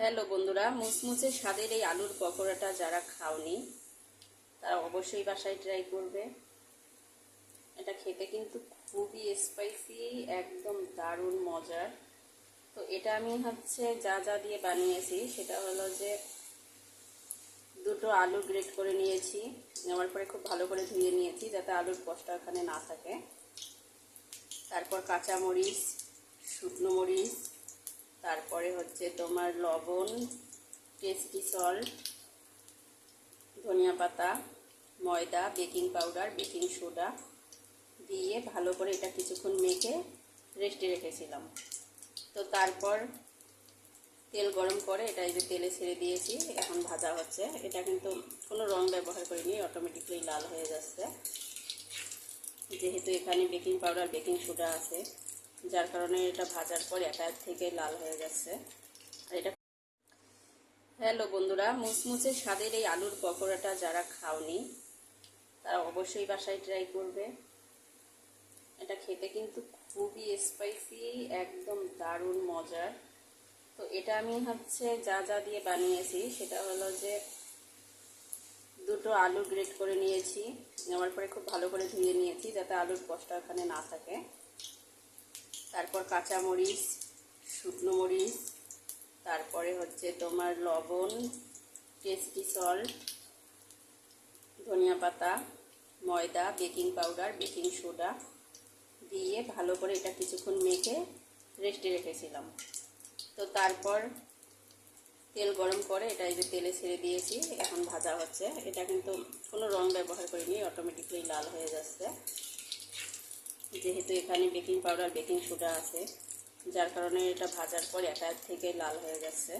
Hello বন্ধুরা, মুচমুচে স্বাদের এই আলুর পকোড়াটা যারা খাওনি তারা অবশ্যই বাসায় ট্রাই করবে। এটা খেতে কিন্তু খুবই স্পাইসি, একদম দারুণ মজার। তো এটা আমি যা যা দিয়ে বানিয়েছি সেটা হলো যে দুটো আলু গ্রেট করে নিয়েছি, নেওয়ার পরে খুব ভালো করে ধুয়ে নিয়েছি যাতে আলুর কষটা ওখানে না থাকে। তারপর কাঁচামরিচ, শুকনো মরিচ, তারপরে তোমার লবণ, টেস্টি সল্ট, ধনিয়া পাতা, ময়দা, বেকিং পাউডার, বেকিং সোডা দিয়ে ভালো করে এটা কিছুক্ষণ মেখে রেস্টে রেখেছিলাম। তো তারপর তেল গরম করে এটা এই যে তেলে ছেড়ে দিয়েছি, এখন ভাজা হচ্ছে। এটা কিন্তু কোনো রং ব্যবহার করিনি, অটোমেটিকলি লাল হয়ে যাচ্ছে, যেহেতু এখানে বেকিং পাউডার বেকিং সোডা আছে, যার কারণে এটা ভাজার পর একা থেকে লাল হয়ে যাচ্ছে। আর এটা হ্যালো বন্ধুরা, মুচমুচে স্বাদের এই আলুর পকোড়াটা যারা খাওনি তারা অবশ্যই বাসায় ট্রাই করবে। এটা খেতে কিন্তু খুবই স্পাইসি, একদম দারুণ মজার। তো এটা আমি যা যা দিয়ে বানিয়েছি সেটা হলো যে দুটো আলু গ্রেট করে নিয়েছি, নেওয়ার পরে খুব ভালো করে ধুয়ে নিয়েছি যাতে আলুর কষটা ওখানে না থাকে। তারপর কাঁচামরিচ, শুকনো মরিচ, তারপরে তোমার লবণ, টেস্টি সল্ট, ধনিয়া পাতা, ময়দা, বেকিং পাউডার, বেকিং সোডা দিয়ে ভালো করে এটা কিছুক্ষণ মেখে রেস্টে রেখেছিলাম। তো তারপর তেল গরম করে এটা এই যে তেলে ছেড়ে দিয়েছি, এখন ভাজা হচ্ছে। এটা কিন্তু কোনো রং ব্যবহার করিনি, অটোমেটিকলি লাল হয়ে যাচ্ছে, যেহেতু এখানে বেকিং পাউডার বেকিং সোডা আছে, যার কারণে এটা ভাজার পর একা থেকে লাল হয়ে যাচ্ছে।